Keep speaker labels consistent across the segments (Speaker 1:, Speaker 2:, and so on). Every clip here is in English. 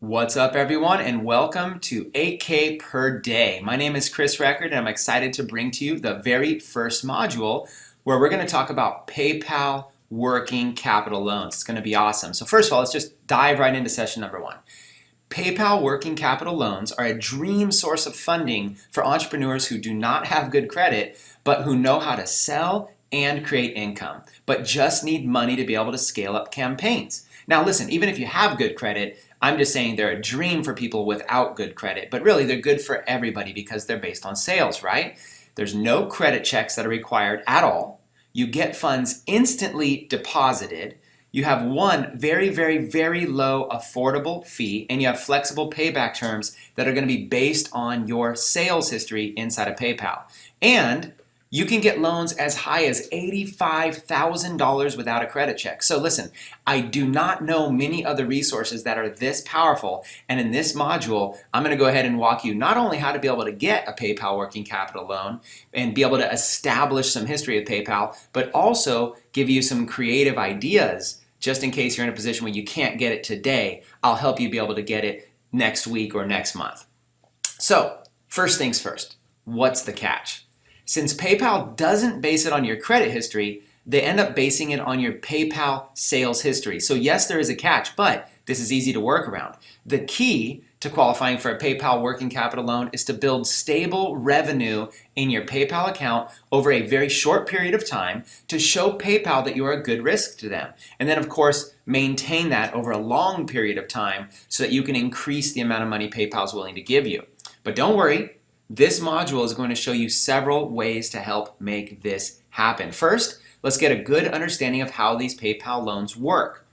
Speaker 1: What's up, everyone, and welcome to 8K per day. My name is Chris Record, and I'm excited to bring to you the very first module where we're going to talk about PayPal working capital loans. It's going to be awesome. So first of all, let's just dive right into session number one. PayPal working capital loans are a dream source of funding for entrepreneurs who do not have good credit, but who know how to sell and create income, but just need money to be able to scale up campaigns. Now listen, even if you have good credit, I'm just saying they're a dream for people without good credit, but really they're good for everybody because they're based on sales, right? There's no credit checks that are required at all. You get funds instantly deposited. You have one very, very, very low affordable fee, and you have flexible payback terms that are going to be based on your sales history inside of PayPal. And you can get loans as high as $85,000 without a credit check. So listen, I do not know many other resources that are this powerful. And in this module, I'm going to go ahead and walk you not only how to be able to get a PayPal working capital loan and be able to establish some history of PayPal, but also give you some creative ideas just in case you're in a position where you can't get it today. I'll help you be able to get it next week or next month. So first things first, what's the catch? Since PayPal doesn't base it on your credit history, they end up basing it on your PayPal sales history. So yes, there is a catch, but this is easy to work around. The key to qualifying for a PayPal working capital loan is to build stable revenue in your PayPal account over a very short period of time to show PayPal that you are a good risk to them. And then of course, maintain that over a long period of time so that you can increase the amount of money PayPal is willing to give you. But don't worry. This module is going to show you several ways to help make this happen. First, let's get a good understanding of how these PayPal loans work.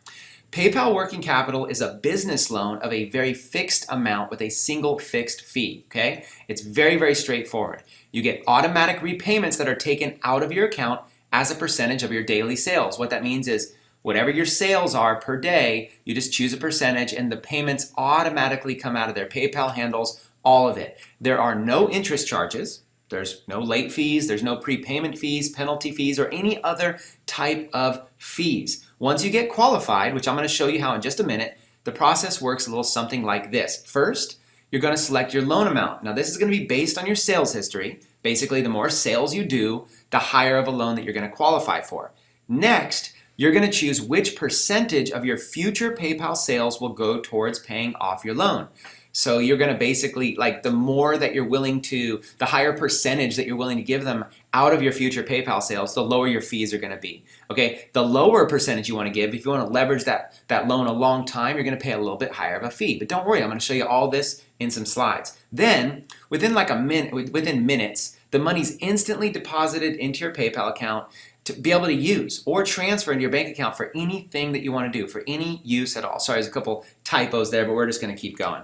Speaker 1: PayPal working capital is a business loan of a very fixed amount with a single fixed fee, okay? It's very, very straightforward. You get automatic repayments that are taken out of your account as a percentage of your daily sales. What that means is whatever your sales are per day, you just choose a percentage and the payments automatically come out of their PayPal handles. All of it. There are no interest charges, there's no late fees, there's no prepayment fees, penalty fees, or any other type of fees. Once you get qualified, which I'm going to show you how in just a minute, the process works a little something like this. First, you're going to select your loan amount. Now this is going to be based on your sales history. Basically, the more sales you do, the higher of a loan that you're going to qualify for. Next, you're going to choose which percentage of your future PayPal sales will go towards paying off your loan. So you're going to basically, like the more that you're willing to, the higher percentage that you're willing to give them out of your future PayPal sales, the lower your fees are going to be. Okay, the lower percentage you want to give, if you want to leverage that loan a long time, you're going to pay a little bit higher of a fee. But don't worry, I'm going to show you all this in some slides. Then, within like a minute, within minutes, the money's instantly deposited into your PayPal account to be able to use or transfer into your bank account for anything that you want to do, for any use at all. Sorry, there's a couple typos there, but we're just going to keep going.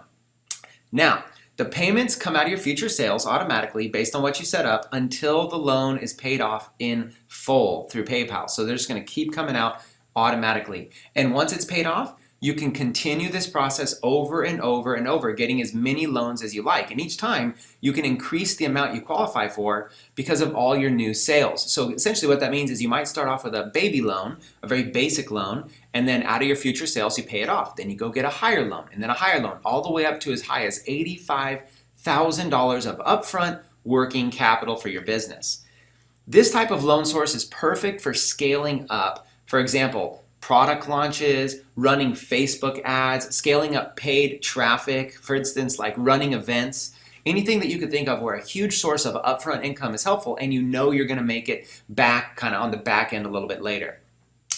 Speaker 1: Now, the payments come out of your future sales automatically based on what you set up until the loan is paid off in full through PayPal. So they're just going to keep coming out automatically. And once it's paid off, you can continue this process over and over and over, getting as many loans as you like. And each time, you can increase the amount you qualify for because of all your new sales. So essentially what that means is you might start off with a baby loan, a very basic loan, and then out of your future sales, you pay it off. Then you go get a higher loan, and then a higher loan, all the way up to as high as $85,000 of upfront working capital for your business. This type of loan source is perfect for scaling up. For example, product launches, running Facebook ads, scaling up paid traffic, for instance, like running events, anything that you could think of where a huge source of upfront income is helpful and you know you're going to make it back kind of on the back end a little bit later.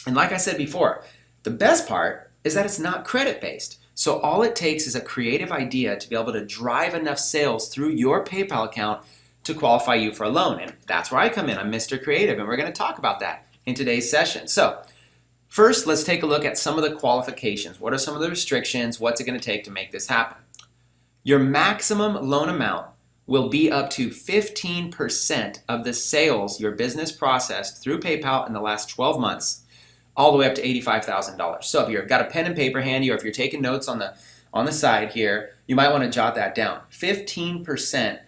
Speaker 1: And like I said before, the best part is that it's not credit based. So all it takes is a creative idea to be able to drive enough sales through your PayPal account to qualify you for a loan. And that's where I come in. I'm Mr. Creative, and we're going to talk about that in today's session. So first, let's take a look at some of the qualifications. What are some of the restrictions? What's it going to take to make this happen? Your maximum loan amount will be up to 15% of the sales your business processed through PayPal in the last 12 months, all the way up to $85,000. So if you've got a pen and paper handy, or if you're taking notes on the side here, you might want to jot that down. 15%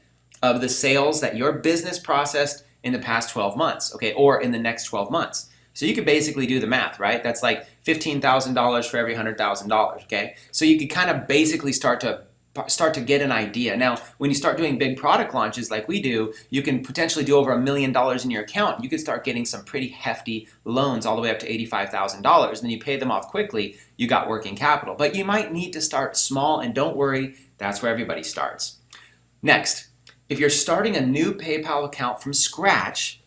Speaker 1: of the sales that your business processed in the past 12 months, okay, or in the next 12 months. So you could basically do the math, right? That's like $15,000 for every $100,000, okay? So you could kind of basically start to get an idea. Now, when you start doing big product launches like we do, you can potentially do over $1 million in your account. You can start getting some pretty hefty loans all the way up to $85,000, and then you pay them off quickly, you got working capital. But you might need to start small, and don't worry, that's where everybody starts. Next, if you're starting a new PayPal account from scratch,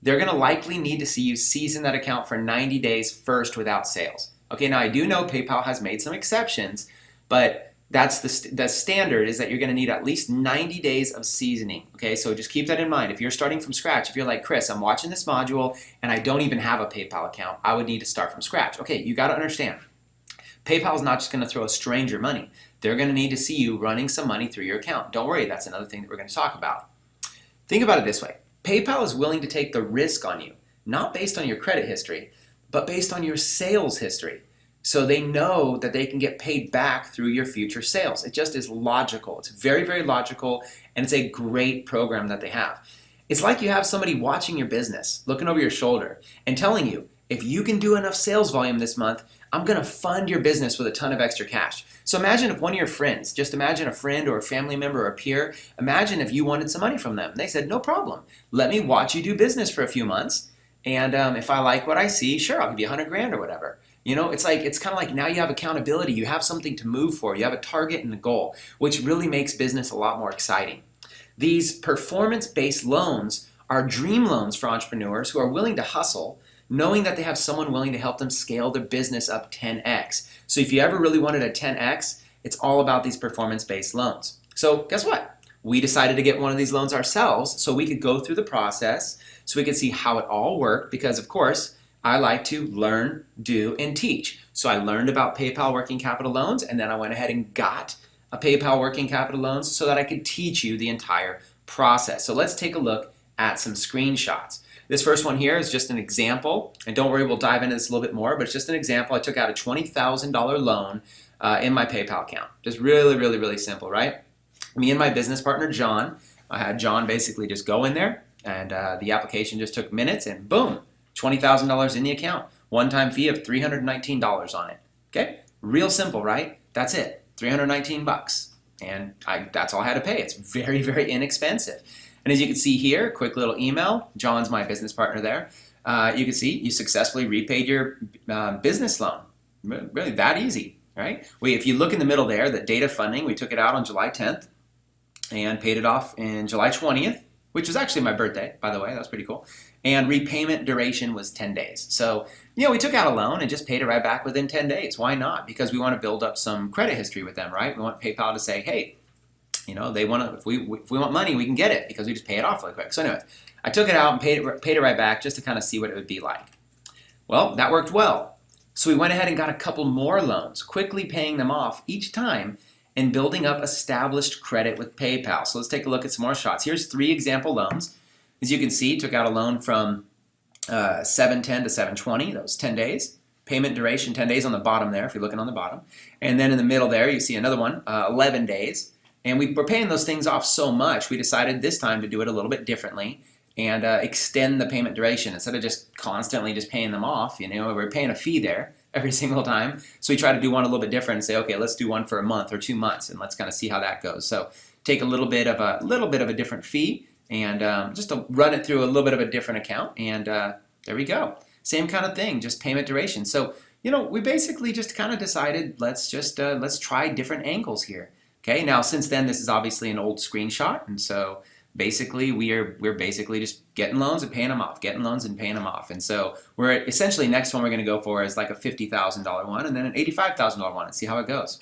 Speaker 1: they're going to likely need to see you season that account for 90 days first without sales. Okay, now I do know PayPal has made some exceptions, but that's the standard is that you're going to need at least 90 days of seasoning. Okay, so just keep that in mind. If you're starting from scratch, if you're like, Chris, I'm watching this module and I don't even have a PayPal account, I would need to start from scratch. Okay, you got to understand, PayPal is not just going to throw a stranger money. They're going to need to see you running some money through your account. Don't worry, that's another thing that we're going to talk about. Think about it this way. PayPal is willing to take the risk on you, not based on your credit history, but based on your sales history. So they know that they can get paid back through your future sales. It just is logical. It's very, very logical, and it's a great program that they have. It's like you have somebody watching your business, looking over your shoulder, and telling you, if you can do enough sales volume this month, I'm going to fund your business with a ton of extra cash. So imagine if one of your friends, just imagine a friend or a family member or a peer, imagine if you wanted some money from them. And they said, no problem. Let me watch you do business for a few months. And if I like what I see, sure, I'll give you 100 grand or whatever. You know, it's kind of like now you have accountability. You have something to move for. You have a target and a goal, which really makes business a lot more exciting. These performance-based loans are dream loans for entrepreneurs who are willing to hustle, knowing that they have someone willing to help them scale their business up 10x. So if you ever really wanted a 10x, it's all about these performance-based loans. So guess what? We decided to get one of these loans ourselves so we could go through the process, so we could see how it all worked, because of course, I like to learn, do, and teach. So I learned about PayPal working capital loans, and then I went ahead and got a PayPal working capital loans so that I could teach you the entire process. So let's take a look at some screenshots. This first one here is just an example, and don't worry, we'll dive into this a little bit more, but it's just an example. I took out a $20,000 loan in my PayPal account. Just really, really, really simple, right? Me and my business partner, John, I had John basically just go in there, and the application just took minutes, and boom, $20,000 in the account. One-time fee of $319 on it. Okay? Real simple, right? That's it. 319 bucks. And that's all I had to pay. It's very, very inexpensive. And as you can see here, quick little email. John's my business partner there. You can see you successfully repaid your business loan. Really that easy, right? If you look in the middle there, the date of funding, we took it out on July 10th and paid it off in July 20th, which was actually my birthday, by the way. That was pretty cool. And repayment duration was 10 days. So, we took out a loan and just paid it right back within 10 days. Why not? Because we want to build up some credit history with them, right? We want PayPal to say, hey, they want to, if we want money, we can get it because we just pay it off really quick. So anyways, I took it out and paid it right back just to kind of see what it would be like. Well, that worked well. So we went ahead and got a couple more loans, quickly paying them off each time and building up established credit with PayPal. So let's take a look at some more shots. Here's 3 example loans. As you can see, took out a loan from 7/10 to 7/20. That was 10 days. Payment duration, 10 days on the bottom there, if you're looking on the bottom. And then in the middle there, you see another one, 11 days. And we were paying those things off so much, we decided this time to do it a little bit differently and extend the payment duration. Instead of just constantly just paying them off, we're paying a fee there every single time. So we try to do one a little bit different and say, okay, let's do one for a month or 2 months, and let's kind of see how that goes. So take a little bit of a different fee, and just to run it through a little bit of a different account, and there we go. Same kind of thing, just payment duration. So, we basically just kind of decided let's try different angles here. Okay, now since then this is obviously an old screenshot, and so basically we're basically just getting loans and paying them off, getting loans and paying them off. And so we're essentially, next one we're going to go for is like a $50,000 one and then an $85,000 one and see how it goes.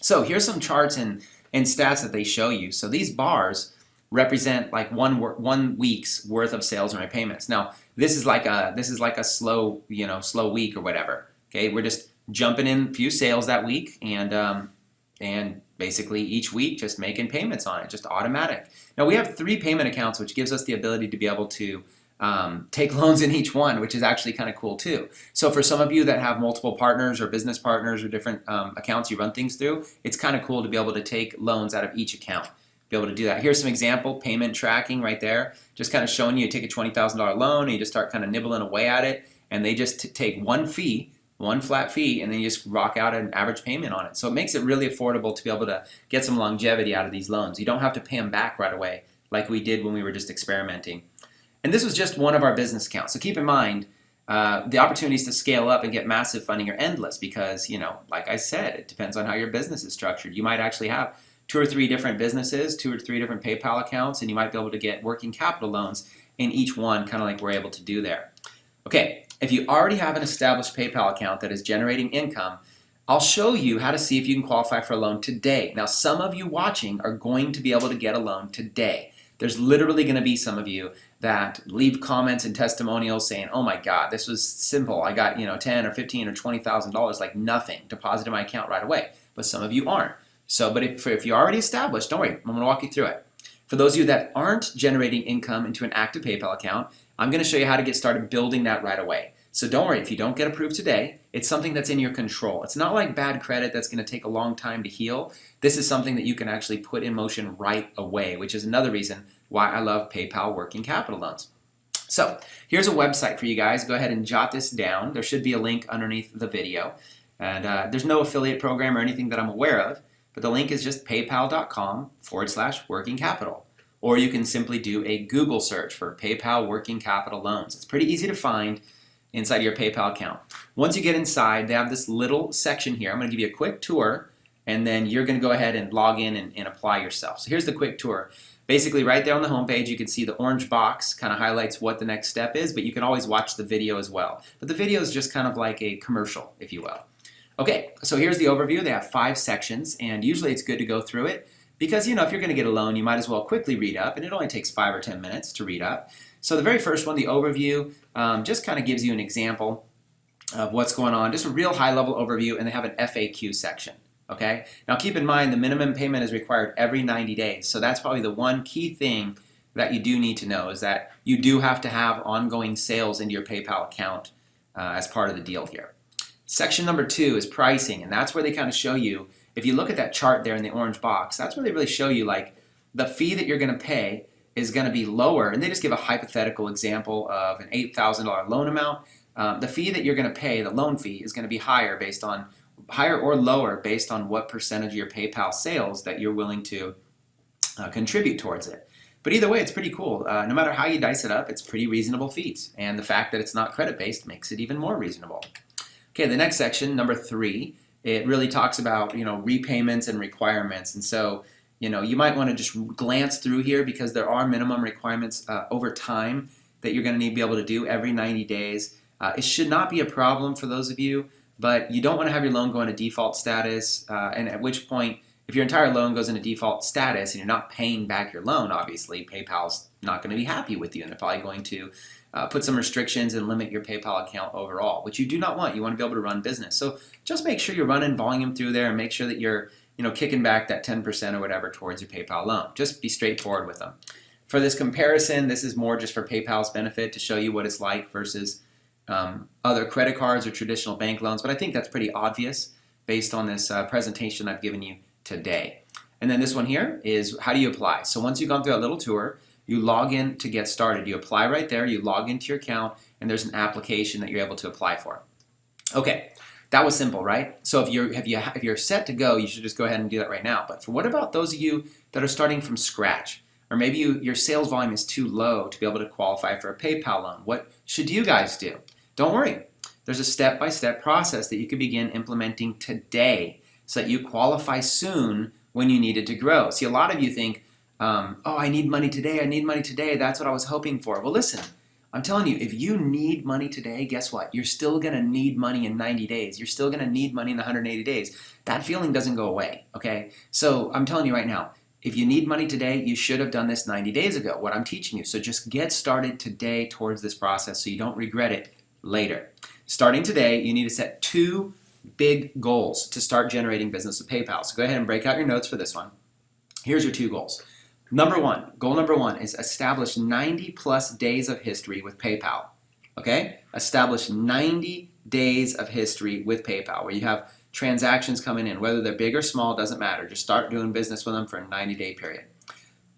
Speaker 1: So here's some charts and stats that they show you. So these bars represent like one week's worth of sales and repayments. Now this is like a slow week or whatever. Okay, we're just jumping in a few sales that week and basically each week just making payments on it, just automatic. Now we have 3 payment accounts, which gives us the ability to be able to take loans in each one, which is actually kind of cool too. So for some of you that have multiple partners or business partners or different accounts you run things through, it's kind of cool to be able to take loans out of each account, be able to do that. Here's some example payment tracking right there, just kind of showing you take a $20,000 loan and you just start kind of nibbling away at it, and they just take one fee one flat fee, and then you just rock out an average payment on it. So it makes it really affordable to be able to get some longevity out of these loans. You don't have to pay them back right away like we did when we were just experimenting. And this was just one of our business accounts. So keep in mind, the opportunities to scale up and get massive funding are endless because, like I said, it depends on how your business is structured. You might actually have 2 or 3 different businesses, 2 or 3 different PayPal accounts, and you might be able to get working capital loans in each one, kind of like we're able to do there. Okay, if you already have an established PayPal account that is generating income, I'll show you how to see if you can qualify for a loan today. Now, some of you watching are going to be able to get a loan today. There's literally going to be some of you that leave comments and testimonials saying, oh my God, this was simple. I got, $10 or $15 or $20,000 like nothing deposited in my account right away. But some of you aren't. So, but if you're already established, don't worry, I'm going to walk you through it. For those of you that aren't generating income into an active PayPal account, I'm going to show you how to get started building that right away. So don't worry, if you don't get approved today, it's something that's in your control. It's not like bad credit that's going to take a long time to heal. This is something that you can actually put in motion right away, which is another reason why I love PayPal working capital loans. So here's a website for you guys. Go ahead and jot this down. There should be a link underneath the video. And there's no affiliate program or anything that I'm aware of, but the link is just paypal.com/working capital. Or you can simply do a Google search for PayPal working capital loans. It's pretty easy to find inside your PayPal account. Once you get inside, they have this little section here. I'm going to give you a quick tour, and then you're going to go ahead and log in and apply yourself. So here's the quick tour. Basically, right there on the homepage, you can see the orange box kind of highlights what the next step is, but you can always watch the video as well. But the video is just kind of like a commercial, if you will. Okay, so here's the overview. They have 5 sections, and usually it's good to go through it because, if you're going to get a loan, you might as well quickly read up, and it only takes 5 or 10 minutes to read up. So the very first one, the overview, just kind of gives you an example of what's going on, just a real high-level overview, and they have an FAQ section. Okay. Now keep in mind the minimum payment is required every 90 days. So that's probably the one key thing that you do need to know is that you do have to have ongoing sales into your PayPal account as part of the deal here. Section number 2 is pricing, and that's where they kind of show you, if you look at that chart there in the orange box, that's where they really show you like the fee that you're going to pay is going to be lower, and they just give a hypothetical example of an $8,000 loan amount. The fee that you're going to pay, the loan fee, is going to be higher or lower based on what percentage of your PayPal sales that you're willing to contribute towards it. But either way, it's pretty cool. No matter how you dice it up, it's pretty reasonable fees. And the fact that it's not credit-based makes it even more reasonable. Okay, the next section, number 3, it really talks about, repayments and requirements. And so, you might want to just glance through here because there are minimum requirements over time that you're going to need to be able to do every 90 days. It should not be a problem for those of you, but you don't want to have your loan go into default status, and at which point, if your entire loan goes into default status and you're not paying back your loan, obviously PayPal's not going to be happy with you, and they're probably going to put some restrictions and limit your PayPal account overall, which you do not want. You want to be able to run business. So just make sure you're running volume through there and make sure that you're kicking back that 10% or whatever towards your PayPal loan. Just be straightforward with them. For this comparison, this is more just for PayPal's benefit to show you what it's like versus other credit cards or traditional bank loans, but I think that's pretty obvious based on this presentation I've given you today. And then this one here is how do you apply? So once you've gone through that little tour, you log in to get started. You apply right there, you log into your account, and there's an application that you're able to apply for. Okay, that was simple, right? So if you're set to go, you should just go ahead and do that right now. But for what about those of you that are starting from scratch? Or maybe your sales volume is too low to be able to qualify for a PayPal loan. What should you guys do? Don't worry. There's a step-by-step process that you can begin implementing today so that you qualify soon when you need it to grow. See, a lot of you think, oh, I need money today, I need money today. That's what I was hoping for. Well, listen, I'm telling you, if you need money today, guess what? You're still going to need money in 90 days. You're still going to need money in 180 days. That feeling doesn't go away, okay? So I'm telling you right now, if you need money today, you should have done this 90 days ago, what I'm teaching you. So just get started today towards this process so you don't regret it later. Starting today, you need to set 2 big goals to start generating business with PayPal. So go ahead and break out your notes for this one. Here's your 2 goals. Goal number one is establish 90 plus days of history with PayPal. Okay? Establish 90 days of history with PayPal where you have transactions coming in, whether they're big or small, doesn't matter. Just start doing business with them for a 90-day period.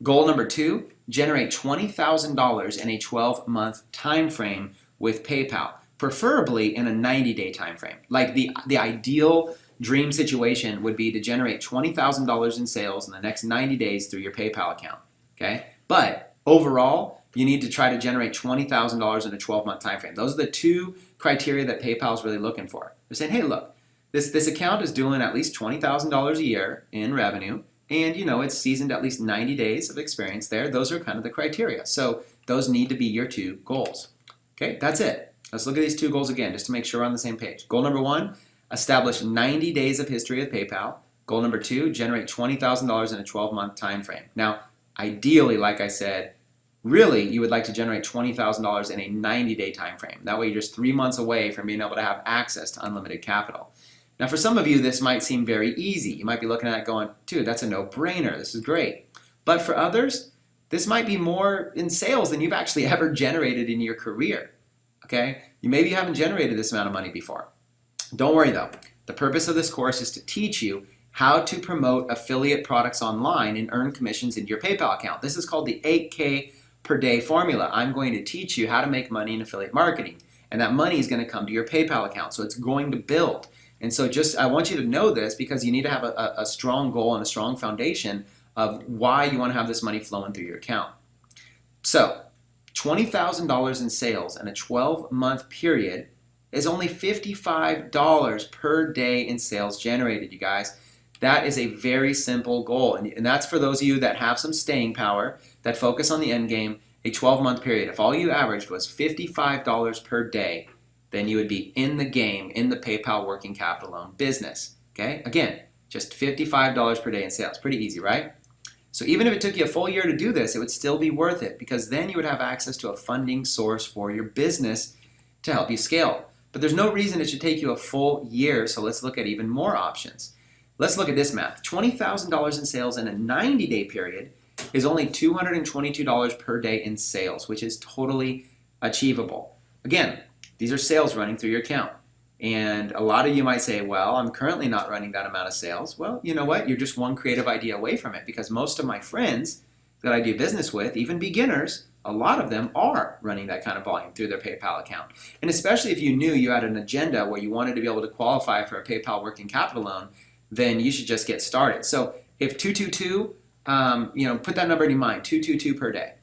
Speaker 1: Goal number 2, generate $20,000 in a 12-month time frame with PayPal. preferably in a 90-day time frame. Like the ideal dream situation would be to generate $20,000 in sales in the next 90 days through your PayPal account, okay? But overall, you need to try to generate $20,000 in a 12-month time frame. Those are the two criteria that PayPal is really looking for. They're saying, hey, look, this account is doing at least $20,000 a year in revenue, and it's seasoned at least 90 days of experience there. Those are kind of the criteria. So those need to be your two goals. Okay, that's it. Let's look at these two goals again just to make sure we're on the same page. Goal number 1, establish 90 days of history with PayPal. Goal number 2, generate $20,000 in a 12-month time frame. Now, ideally, like I said, really you would like to generate $20,000 in a 90-day time frame. That way you're just 3 months away from being able to have access to unlimited capital. Now, for some of you, this might seem very easy. You might be looking at it going, dude, that's a no-brainer. This is great. But for others, this might be more in sales than you've actually ever generated in your career. Okay? Maybe you haven't generated this amount of money before. Don't worry though. The purpose of this course is to teach you how to promote affiliate products online and earn commissions into your PayPal account. This is called the 8K per day formula. I'm going to teach you how to make money in affiliate marketing. And that money is going to come to your PayPal account. So it's going to build. And so I want you to know this because you need to have a strong goal and a strong foundation of why you want to have this money flowing through your account. So $20,000 in sales in a 12-month period is only $55 per day in sales generated, you guys. That is a very simple goal. And that's for those of you that have some staying power, that focus on the end game, a 12-month period. If all you averaged was $55 per day, then you would be in the game, in the PayPal working capital loan business. Okay? Again, just $55 per day in sales. Pretty easy, right? So even if it took you a full year to do this, it would still be worth it because then you would have access to a funding source for your business to help you scale. But there's no reason it should take you a full year, so let's look at even more options. Let's look at this math. $20,000 in sales in a 90-day period is only $222 per day in sales, which is totally achievable. Again, these are sales running through your account. And a lot of you might say, well, I'm currently not running that amount of sales. Well, you know what? You're just one creative idea away from it because most of my friends that I do business with, even beginners, a lot of them are running that kind of volume through their PayPal account. And especially if you knew you had an agenda where you wanted to be able to qualify for a PayPal working capital loan, then you should just get started. So if 222, put that number in your mind, 222 per day.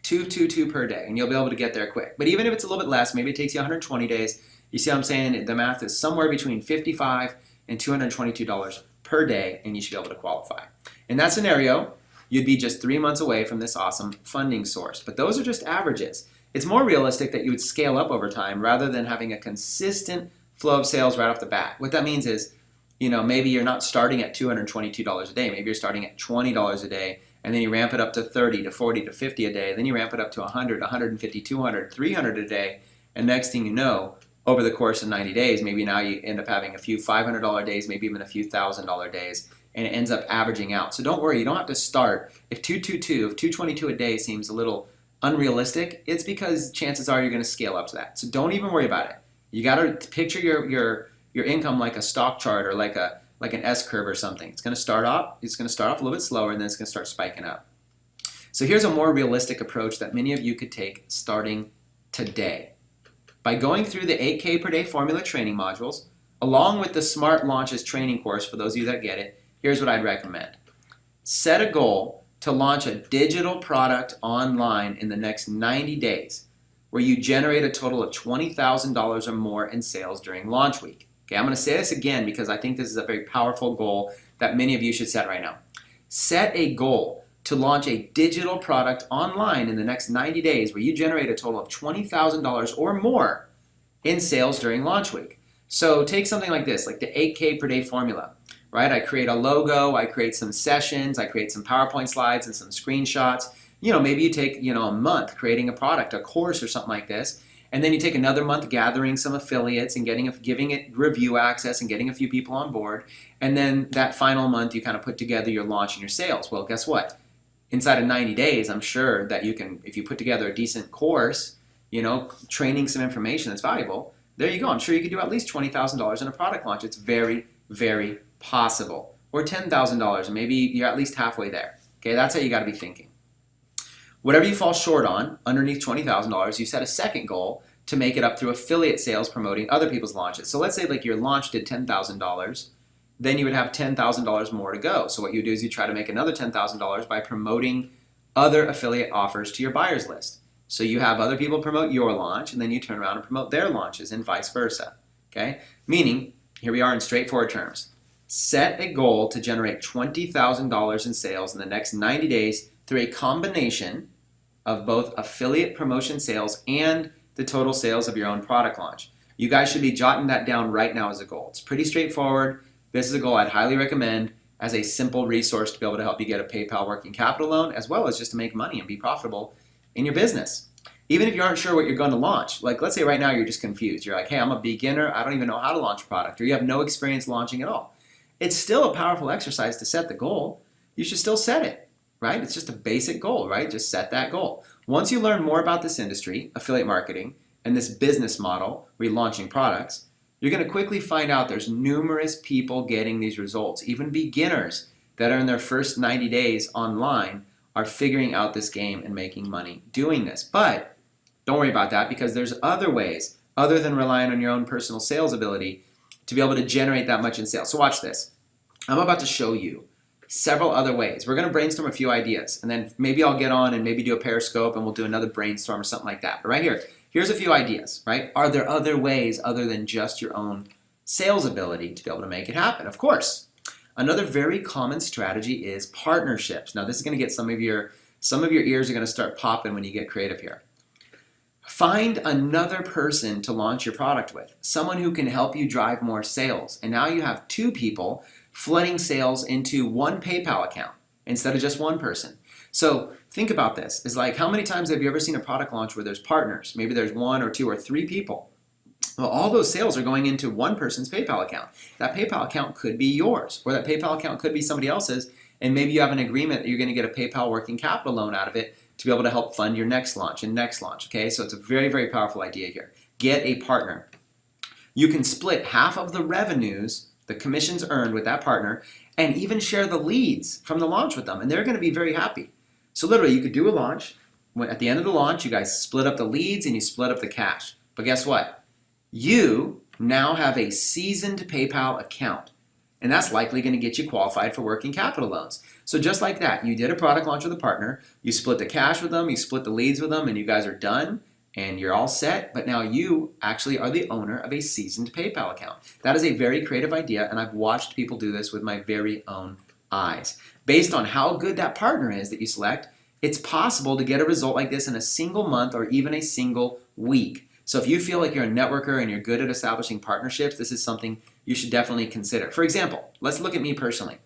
Speaker 1: 222 per day, and you'll be able to get there quick. But even if it's a little bit less, maybe it takes you 120 days, you see what I'm saying? The math is somewhere between $55 and $222 per day, and you should be able to qualify. In that scenario, you'd be just 3 months away from this awesome funding source. But those are just averages. It's more realistic that you would scale up over time rather than having a consistent flow of sales right off the bat. What that means is, maybe you're not starting at $222 a day. Maybe you're starting at $20 a day, and then you ramp it up to 30 to 40 to 50 a day. Then you ramp it up to 100, 150, 200, 300 a day. And next thing you know, over the course of 90 days, maybe now you end up having a few $500 days, maybe even a few $1,000 days, and it ends up averaging out. So don't worry, you don't have to start. If 222 a day seems a little unrealistic, it's because chances are you're going to scale up to that. So don't even worry about it. You got to picture your income like a stock chart or like an S-curve or something. It's going to start off a little bit slower, and then it's going to start spiking up. So here's a more realistic approach that many of you could take starting today. By going through the 8K per day formula training modules, along with the Smart Launches training course, for those of you that get it, here's what I'd recommend. Set a goal to launch a digital product online in the next 90 days where you generate a total of $20,000 or more in sales during launch week. Okay, I'm going to say this again because I think this is a very powerful goal that many of you should set right now. Set a goal to launch a digital product online in the next 90 days where you generate a total of $20,000 or more in sales during launch week. So take something like this, like the 8K per day formula, right? I create a logo, I create some sessions, I create some PowerPoint slides and some screenshots. Maybe you take, a month creating a product, a course or something like this, and then you take another month gathering some affiliates and giving it review access and getting a few people on board, and then that final month you kind of put together your launch and your sales. Well, guess what? Inside of 90 days, I'm sure that you can, if you put together a decent course, training some information that's valuable, there you go. I'm sure you could do at least $20,000 in a product launch. It's very, very possible. Or $10,000, and maybe you're at least halfway there. Okay, that's how you got to be thinking. Whatever you fall short on, underneath $20,000, you set a second goal to make it up through affiliate sales promoting other people's launches. So let's say like your launch did $10,000, then you would have $10,000 more to go. So what you do is you try to make another $10,000 by promoting other affiliate offers to your buyers list. So you have other people promote your launch, and then you turn around and promote their launches, and vice versa. Okay? Meaning, here we are in straightforward terms. Set a goal to generate $20,000 in sales in the next 90 days through a combination of both affiliate promotion sales and the total sales of your own product launch. You guys should be jotting that down right now as a goal. It's pretty straightforward. This is a goal I'd highly recommend as a simple resource to be able to help you get a PayPal working capital loan, as well as just to make money and be profitable in your business. Even if you aren't sure what you're going to launch, like let's say right now you're just confused. You're like, hey, I'm a beginner. I don't even know how to launch a product, or you have no experience launching at all. It's still a powerful exercise to set the goal. You should still set it, right? It's just a basic goal, right? Just set that goal. Once you learn more about this industry, affiliate marketing, and this business model, relaunching products, you're going to quickly find out there's numerous people getting these results. Even beginners that are in their first 90 days online are figuring out this game and making money doing this. But don't worry about that, because there's other ways other than relying on your own personal sales ability to be able to generate that much in sales. So watch this. I'm about to show you several other ways. We're going to brainstorm a few ideas, and then maybe I'll get on and maybe do a Periscope and we'll do another brainstorm or something like that. But right here, here's a few ideas, right? Are there other ways other than just your own sales ability to be able to make it happen? Of course. Another very common strategy is partnerships. Now this is going to get some of your ears are going to start popping when you get creative here. Find another person to launch your product with, someone who can help you drive more sales. And now you have two people flooding sales into one PayPal account instead of just one person. So think about this. It's like, how many times have you ever seen a product launch where there's partners? Maybe there's one or two or three people. Well, all those sales are going into one person's PayPal account. That PayPal account could be yours, or that PayPal account could be somebody else's, and maybe you have an agreement that you're going to get a PayPal working capital loan out of it to be able to help fund your next launch and next launch, okay? So it's a very, very powerful idea here. Get a partner. You can split half of the revenues, the commissions earned with that partner, and even share the leads from the launch with them, and they're going to be very happy. So literally, you could do a launch. At the end of the launch, you guys split up the leads and you split up the cash. But guess what? You now have a seasoned PayPal account, and that's likely going to get you qualified for working capital loans. So just like that, you did a product launch with a partner, you split the cash with them, you split the leads with them, and you guys are done, and you're all set, but now you actually are the owner of a seasoned PayPal account. That is a very creative idea, and I've watched people do this with my very own eyes. Based on how good that partner is that you select, it's possible to get a result like this in a single month or even a single week. So if you feel like you're a networker and you're good at establishing partnerships, this is something you should definitely consider. For example, let's look at me personally.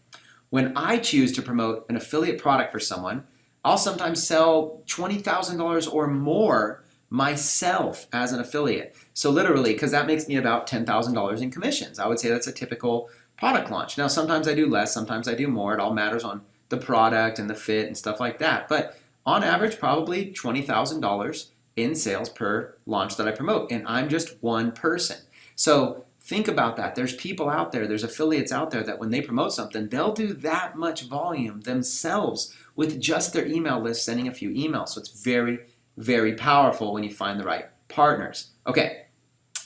Speaker 1: When I choose to promote an affiliate product for someone, I'll sometimes sell $20,000 or more myself as an affiliate. So literally, because that makes me about $10,000 in commissions. I would say that's a typical product launch. Now, sometimes I do less, sometimes I do more. It all matters on the product and the fit and stuff like that. But on average, probably $20,000 in sales per launch that I promote, and I'm just one person. So think about that. There's people out there, there's affiliates out there that when they promote something, they'll do that much volume themselves with just their email list, sending a few emails. So it's very, very powerful when you find the right partners. Okay,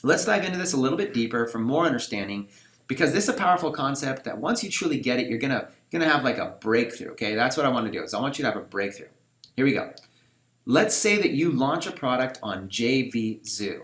Speaker 1: let's dive into this a little bit deeper for more understanding, because this is a powerful concept that once you truly get it, you're gonna have like a breakthrough. Okay, that's what I want to do, is I want you to have a breakthrough. Here we go. Let's say that you launch a product on JVZoo.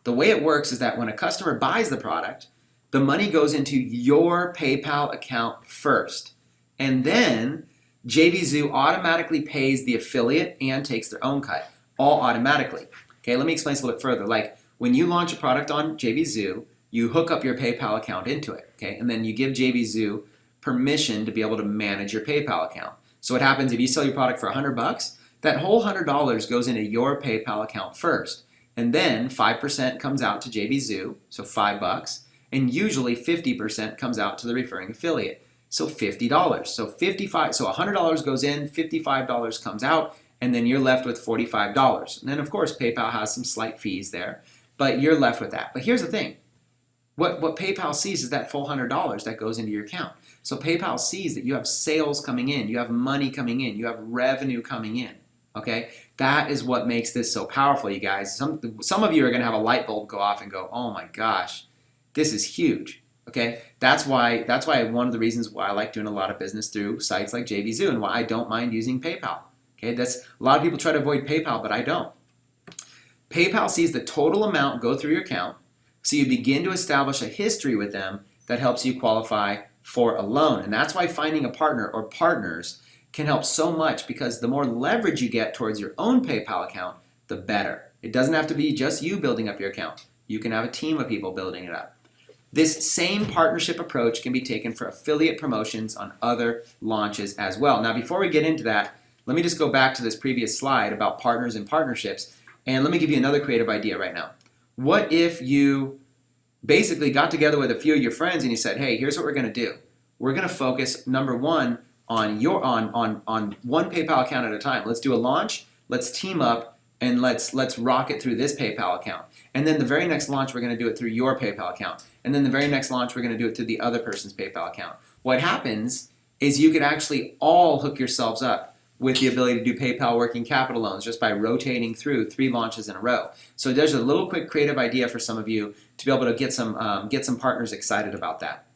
Speaker 1: The way it works is that when a customer buys the product, the money goes into your PayPal account first, and then JVZoo automatically pays the affiliate and takes their own cut, all automatically. Okay, let me explain this a little bit further. Like when you launch a product on JVZoo, you hook up your PayPal account into it, okay, and then you give JVZoo permission to be able to manage your PayPal account. So what happens if you sell your product for $100? That whole $100 goes into your PayPal account first, and then 5% comes out to JVZoo, so $5, and usually 50% comes out to the referring affiliate, so $50. So $100 goes in, $55 comes out, and then you're left with $45. And then of course PayPal has some slight fees there, but you're left with that. But here's the thing. What PayPal sees is that full $100 that goes into your account. So PayPal sees that you have sales coming in, you have money coming in, you have revenue coming in. Okay, that is what makes this so powerful, you guys. Some of you are going to have a light bulb go off and go, oh my gosh, this is huge. Okay, that's why one of the reasons why I like doing a lot of business through sites like JVZoo and why I don't mind using PayPal. Okay, that's a lot of people try to avoid PayPal, but I don't. PayPal sees the total amount go through your account, so you begin to establish a history with them that helps you qualify for a loan. And that's why finding a partner or partners can help so much, because the more leverage you get towards your own PayPal account, the better. It doesn't have to be just you building up your account. You can have a team of people building it up. This same partnership approach can be taken for affiliate promotions on other launches as well. Now, before we get into that, let me just go back to this previous slide about partners and partnerships, and let me give you another creative idea right now. What if you basically got together with a few of your friends and you said, hey, here's what we're going to do. We're going to focus, number one, on one PayPal account at a time. Let's do a launch, let's team up, and let's rock it through this PayPal account. And then the very next launch, we're going to do it through your PayPal account. And then the very next launch, we're going to do it through the other person's PayPal account. What happens is you could actually all hook yourselves up with the ability to do PayPal working capital loans just by rotating through 3 launches in a row. So there's a little quick creative idea for some of you to be able to get some partners excited about that.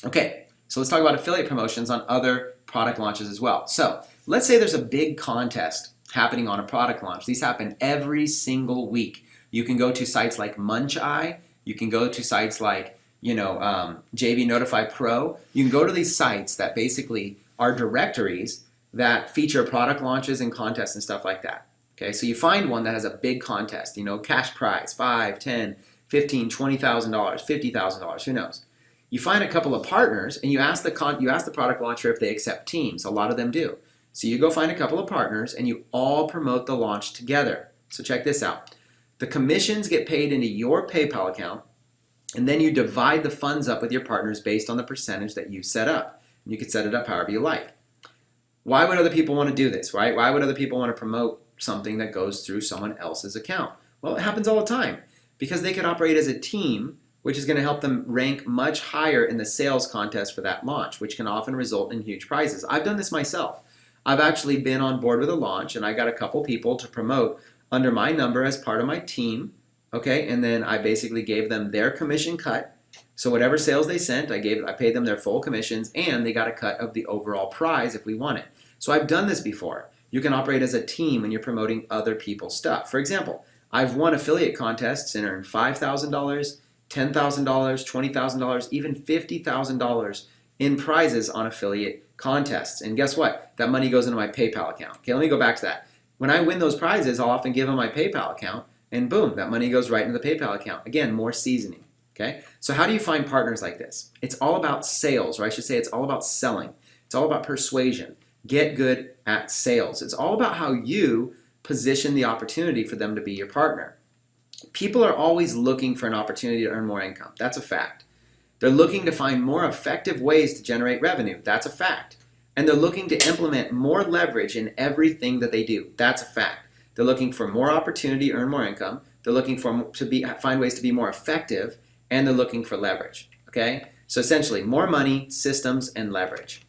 Speaker 1: Okay, so let's talk about affiliate promotions on other product launches as well. So let's say there's a big contest happening on a product launch. These happen every single week. You can go to sites like MunchEye. You can go to sites like JV Notify Pro. You can go to these sites that basically are directories that feature product launches and contests and stuff like that. Okay, so you find one that has a big contest, cash prize, $5, $10, $15, $20,000, $50,000, who knows. You find a couple of partners and you ask the product launcher if they accept teams. A lot of them do. So you go find a couple of partners and you all promote the launch together. So check this out. The commissions get paid into your PayPal account, and then you divide the funds up with your partners based on the percentage that you set up. And you can set it up however you like. Why would other people want to do this, right? Why would other people want to promote something that goes through someone else's account? Well, it happens all the time because they can operate as a team, which is going to help them rank much higher in the sales contest for that launch, which can often result in huge prizes. I've done this myself. I've actually been on board with a launch, and I got a couple people to promote under my number as part of my team, okay? And then I basically gave them their commission cut. So whatever sales they sent, I paid them their full commissions, and they got a cut of the overall prize if we won it. So I've done this before. You can operate as a team when you're promoting other people's stuff. For example, I've won affiliate contests and earned $5,000, $10,000, $20,000, even $50,000 in prizes on affiliate contests. And guess what? That money goes into my PayPal account. Okay, let me go back to that. When I win those prizes, I'll often give them my PayPal account, and boom, that money goes right into the PayPal account. Again, more seasoning. Okay, so how do you find partners like this? It's all about sales, or I should say it's all about selling. It's all about persuasion. Get good at sales. It's all about how you position the opportunity for them to be your partner. People are always looking for an opportunity to earn more income. That's a fact. They're looking to find more effective ways to generate revenue. That's a fact. And they're looking to implement more leverage in everything that they do. That's a fact. They're looking for more opportunity to earn more income. They're looking find ways to be more effective, and they're looking for leverage. Okay? So essentially, more money, systems, and leverage.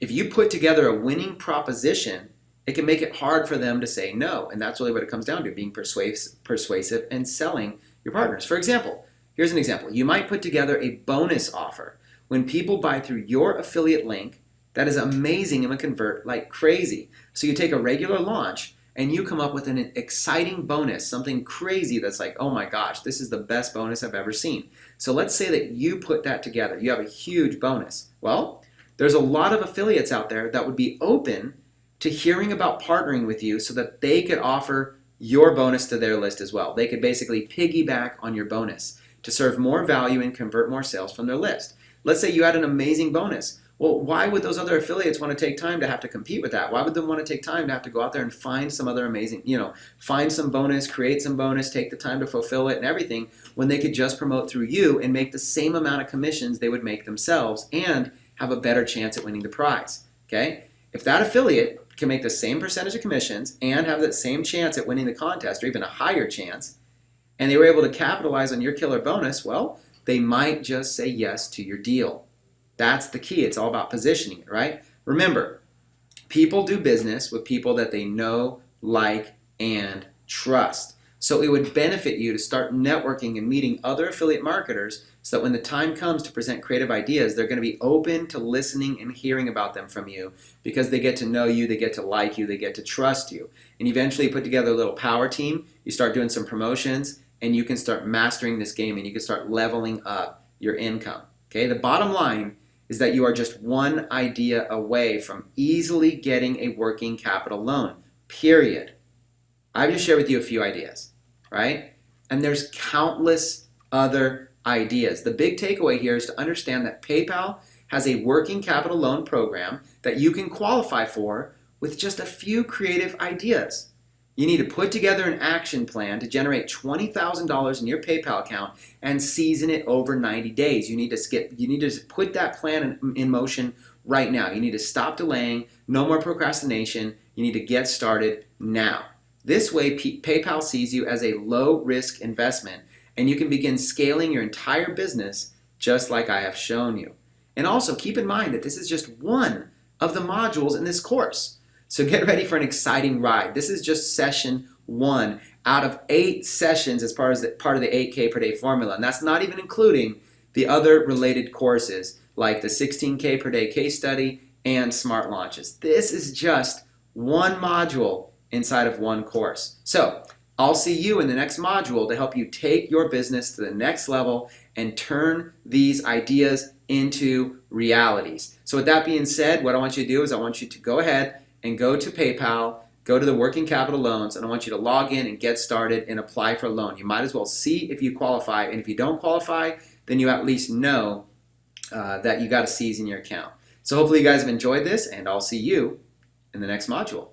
Speaker 1: If you put together a winning proposition, it can make it hard for them to say no. And that's really what it comes down to, being persuasive and selling your partners. For example, here's an example. You might put together a bonus offer. When people buy through your affiliate link, that is amazing and will convert like crazy. So you take a regular launch and you come up with an exciting bonus, something crazy that's like, oh my gosh, this is the best bonus I've ever seen. So let's say that you put that together. You have a huge bonus. Well, there's a lot of affiliates out there that would be open to hearing about partnering with you so that they could offer your bonus to their list as well. They could basically piggyback on your bonus to serve more value and convert more sales from their list. Let's say you had an amazing bonus. Well, why would those other affiliates want to take time to have to compete with that? Why would they want to take time to have to go out there and find some other amazing, find some bonus, create some bonus, take the time to fulfill it and everything, when they could just promote through you and make the same amount of commissions they would make themselves and have a better chance at winning the prize, okay? If that affiliate can make the same percentage of commissions and have that same chance at winning the contest, or even a higher chance, and they were able to capitalize on your killer bonus, well, they might just say yes to your deal. That's the key. It's all about positioning it, right? Remember, People do business with people that they know, like, and trust. So it would benefit you to start networking and meeting other affiliate marketers so that when the time comes to present creative ideas, they're going to be open to listening and hearing about them from you because they get to know you, they get to like you, they get to trust you. And eventually you put together a little power team, you start doing some promotions, and you can start mastering this game and you can start leveling up your income. Okay, the bottom line is that you are just one idea away from easily getting a working capital loan, period. I've just shared with you a few ideas, right? And there's countless other ideas. The big takeaway here is to understand that PayPal has a working capital loan program that you can qualify for with just a few creative ideas. You need to put together an action plan to generate $20,000 in your PayPal account and season it over 90 days. You need to put that plan in motion right now. You need to stop delaying, no more procrastination. You need to get started now. This way, PayPal sees you as a low-risk investment, and you can begin scaling your entire business just like I have shown you. And also, keep in mind that this is just one of the modules in this course. So get ready for an exciting ride. This is just session 1 out of 8 sessions as part of the 8K per day formula. And that's not even including the other related courses like the 16K per day case study and smart launches. This is just one module inside of one course. So I'll see you in the next module to help you take your business to the next level and turn these ideas into realities. So with that being said, what I want you to do is I want you to go ahead and go to PayPal, go to the working capital loans, and I want you to log in and get started and apply for a loan. You might as well see if you qualify, and if you don't qualify, then you at least know that you got to season your account. So hopefully you guys have enjoyed this, and I'll see you in the next module.